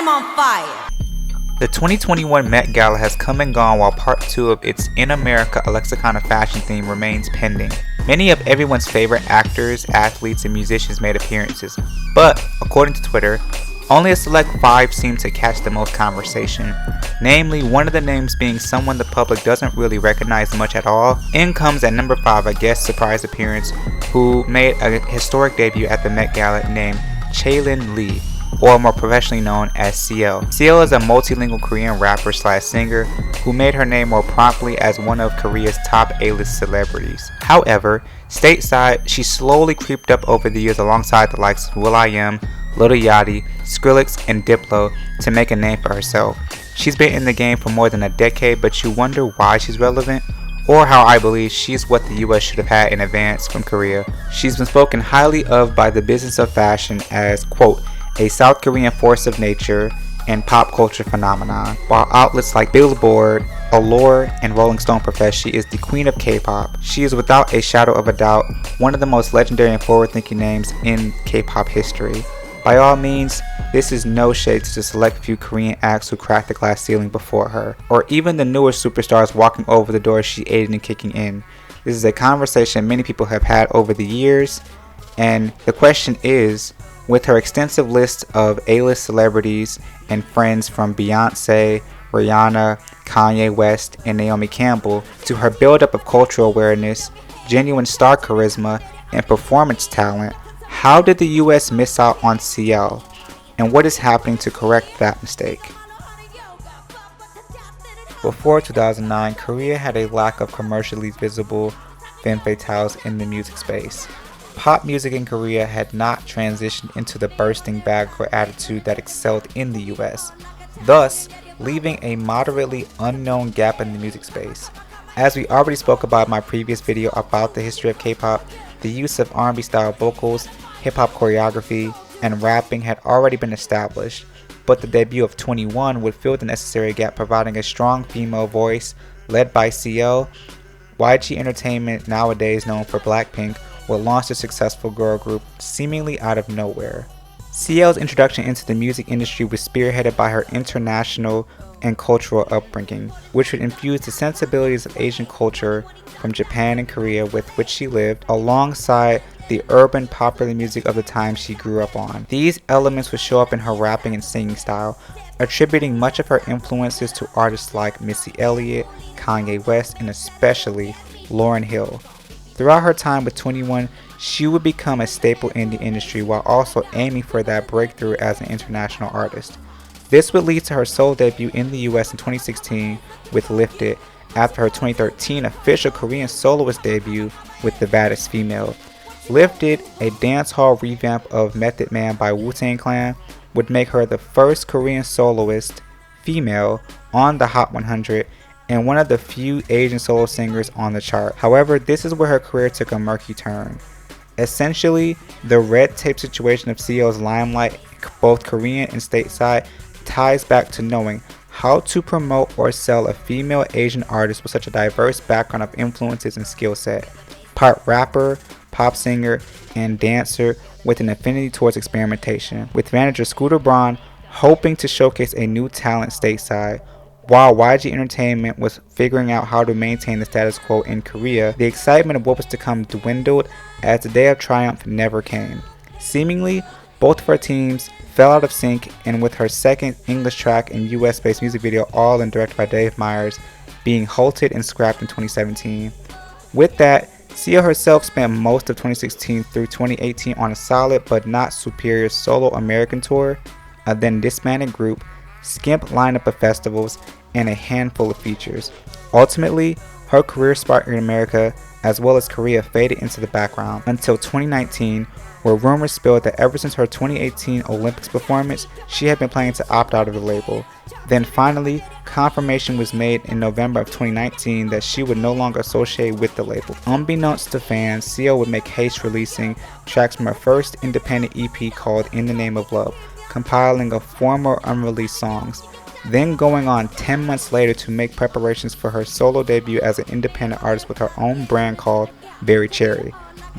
them on fire. The 2021 Met Gala has come and gone while part 2 of its In America, a Lexicon of Fashion theme remains pending. Many of everyone's favorite actors, athletes, and musicians made appearances, but, according to Twitter, only a select 5 seem to catch the most conversation. Namely, one of the names being someone the public doesn't really recognize much at all. In comes at number 5 a guest surprise appearance who made a historic debut at the Met Gala named Chaelin Lee, or more professionally known as CL. CL is a multilingual Korean rapper / singer who made her name more promptly as one of Korea's top A-list celebrities. However, stateside, she slowly creeped up over the years alongside the likes of will.i.am, Lil Yachty, Skrillex, and Diplo to make a name for herself. She's been in the game for more than a decade, but you wonder why she's relevant, or how I believe she's what the US should have had in advance from Korea. She's been spoken highly of by the business of fashion as, quote, a South Korean force of nature and pop culture phenomenon, while outlets like Billboard, Allure, and Rolling Stone profess she is the queen of K-pop. She is without a shadow of a doubt one of the most legendary and forward-thinking names in K-pop history. By all means, this is no shade to the select few Korean acts who cracked the glass ceiling before her, or even the newer superstars walking over the doors she aided in kicking in. This is a conversation many people have had over the years, and the question is, with her extensive list of A-list celebrities and friends from Beyonce, Rihanna, Kanye West, and Naomi Campbell, to her buildup of cultural awareness, genuine star charisma, and performance talent, how did the US miss out on CL? And what is happening to correct that mistake? Before 2009, Korea had a lack of commercially visible femme fatales in the music space. Pop music in Korea had not transitioned into the bursting bagger attitude that excelled in the US, thus leaving a moderately unknown gap in the music space. As we already spoke about in my previous video about the history of K-pop, the use of R&B style vocals, hip-hop choreography, and rapping had already been established, but the debut of 21 would fill the necessary gap, providing a strong female voice led by CL. YG Entertainment, nowadays known for Blackpink, would launch a successful girl group seemingly out of nowhere. CL's introduction into the music industry was spearheaded by her international and cultural upbringing, which would infuse the sensibilities of Asian culture from Japan and Korea with which she lived, alongside the urban popular music of the time she grew up on. These elements would show up in her rapping and singing style, attributing much of her influences to artists like Missy Elliott, Kanye West, and especially Lauryn Hill. Throughout her time with 21, she would become a staple in the industry while also aiming for that breakthrough as an international artist. This would lead to her solo debut in the US in 2016 with Lifted, after her 2013 official Korean soloist debut with The Baddest Female. Lifted, a dancehall revamp of Method Man by Wu-Tang Clan, would make her the first Korean soloist female on the Hot 100 and one of the few Asian solo singers on the chart. However, this is where her career took a murky turn. Essentially, the red tape situation of CL's limelight, both Korean and stateside, ties back to knowing how to promote or sell a female Asian artist with such a diverse background of influences and skill set. Part rapper, pop singer, and dancer with an affinity towards experimentation, with manager Scooter Braun hoping to showcase a new talent stateside. While YG Entertainment was figuring out how to maintain the status quo in Korea, the excitement of what was to come dwindled as the day of triumph never came. Seemingly, both of her teams fell out of sync, and with her second English track and US-based music video, all and directed by Dave Meyers, being halted and scrapped in 2017. With that, CL herself spent most of 2016 through 2018 on a solid but not superior solo American tour, a then disbanded group, skimp lineup of festivals, and a handful of features. Ultimately, her career spark in America as well as Korea faded into the background until 2019, where rumors spilled that ever since her 2018 Olympics performance, she had been planning to opt out of the label. Then finally, confirmation was made in November of 2019 that she would no longer associate with the label. Unbeknownst to fans, CL would make haste releasing tracks from her first independent EP called In the Name of Love, compiling of former unreleased songs, then going on 10 months later to make preparations for her solo debut as an independent artist with her own brand called Berry Cherry.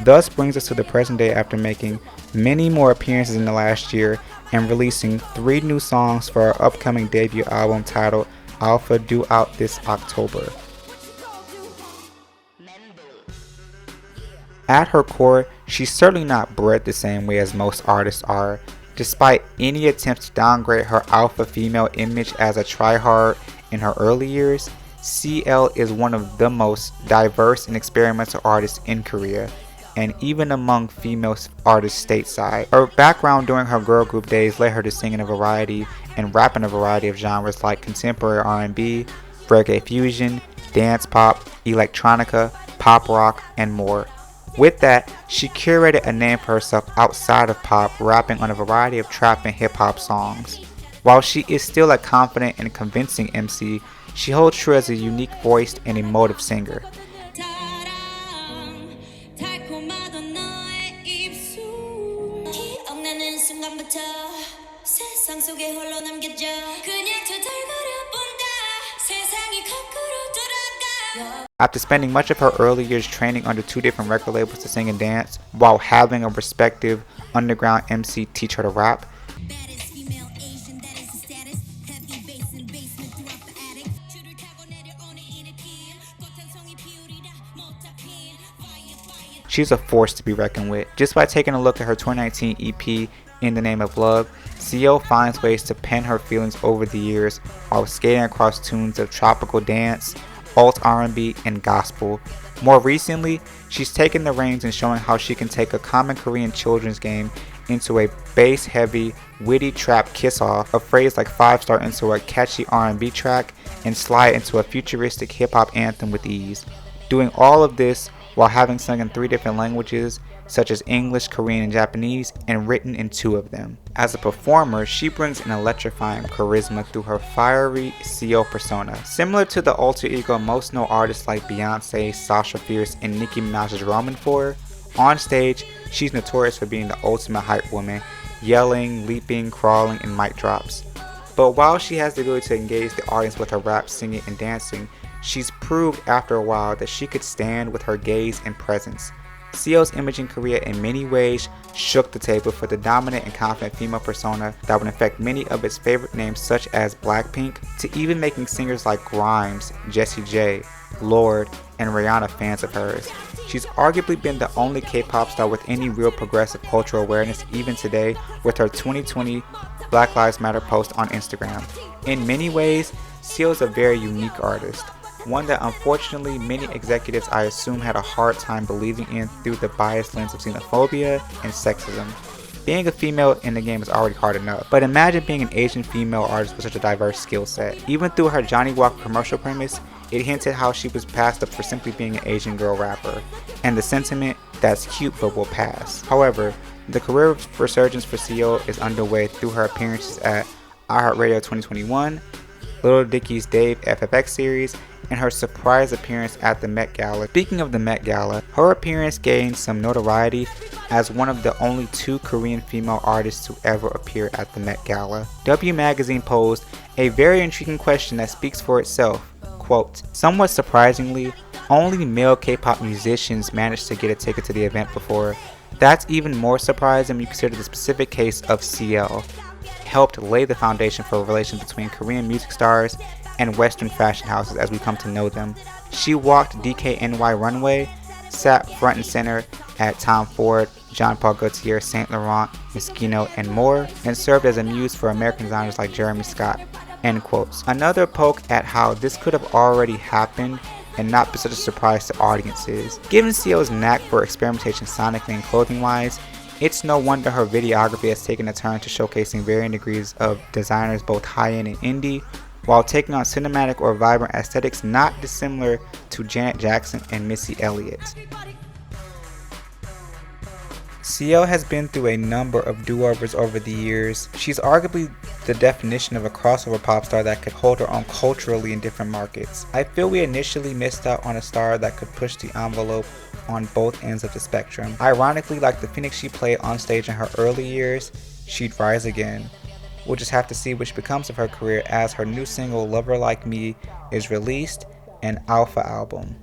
Thus brings us to the present day after making many more appearances in the last year and releasing 3 new songs for her upcoming debut album titled Alpha, due out this October. At her core, she's certainly not bred the same way as most artists are. Despite any attempts to downgrade her alpha female image as a tryhard in her early years, CL is one of the most diverse and experimental artists in Korea, and even among female artists stateside. Her background during her girl group days led her to sing in a variety and rap in a variety of genres like contemporary R&B, reggae fusion, dance pop, electronica, pop rock, and more. With that, she curated a name for herself outside of pop, rapping on a variety of trap and hip-hop songs. While she is still a confident and convincing MC, she holds true as a unique voiced and emotive singer. After spending much of her early years training under 2 different record labels to sing and dance, while having a respective underground MC teach her to rap, she's a force to be reckoned with. Just by taking a look at her 2019 EP, In the Name of Love, CL finds ways to pen her feelings over the years while skating across tunes of tropical dance, alt R&B, and gospel. More recently, she's taken the reins and showing how she can take a common Korean children's game into a bass-heavy, witty trap kiss-off, a phrase like 5-star into a catchy R&B track, and slide into a futuristic hip-hop anthem with ease. Doing all of this while having sung in 3 different languages, such as English, Korean, and Japanese, and written in 2 of them. As a performer, she brings an electrifying charisma through her fiery CL persona. Similar to the alter ego most know artists like Beyonce, Sasha Fierce, and Nicki Minaj is roaming for, on stage, she's notorious for being the ultimate hype woman, yelling, leaping, crawling, and mic drops. But while she has the ability to engage the audience with her rap, singing, and dancing, she's proved after a while that she could stand with her gaze and presence. CL's image in Korea in many ways shook the table for the dominant and confident female persona that would infect many of its favorite names such as Blackpink, to even making singers like Grimes, Jessie J, Lorde, and Rihanna fans of hers. She's arguably been the only K-pop star with any real progressive cultural awareness even today with her 2020 Black Lives Matter post on Instagram. In many ways, CL is a very unique artist. One that unfortunately many executives I assume had a hard time believing in through the biased lens of xenophobia and sexism. Being a female in the game is already hard enough, but imagine being an Asian female artist with such a diverse skill set. Even through her Johnny Walker commercial premise, it hinted how she was passed up for simply being an Asian girl rapper, and the sentiment, that's cute but will pass. However, the career resurgence for CL is underway through her appearances at iHeartRadio 2021, Lil Dicky's Dave FFX series, and her surprise appearance at the Met Gala. Speaking of the Met Gala, her appearance gained some notoriety as one of the only 2 Korean female artists to ever appear at the Met Gala. W Magazine posed a very intriguing question that speaks for itself. Quote, somewhat surprisingly, only male K-pop musicians managed to get a ticket to the event before. That's even more surprising when you consider the specific case of CL. Helped lay the foundation for relations between Korean music stars and Western fashion houses as we come to know them. She walked DKNY runway, sat front and center at Tom Ford, Jean Paul Gaultier, Saint Laurent, Moschino, and more, and served as a muse for American designers like Jeremy Scott. End quotes. Another poke at how this could have already happened and not be such a surprise to audiences. Given CL's knack for experimentation sonically and clothing-wise, it's no wonder her videography has taken a turn to showcasing varying degrees of designers both high-end and indie, while taking on cinematic or vibrant aesthetics not dissimilar to Janet Jackson and Missy Elliott. CL has been through a number of do-overs over the years. She's arguably the definition of a crossover pop star that could hold her own culturally in different markets. I feel we initially missed out on a star that could push the envelope on both ends of the spectrum. Ironically, like the phoenix she played on stage in her early years, she'd rise again. We'll just have to see which becomes of her career as her new single Lover Like Me is released, an Alpha album.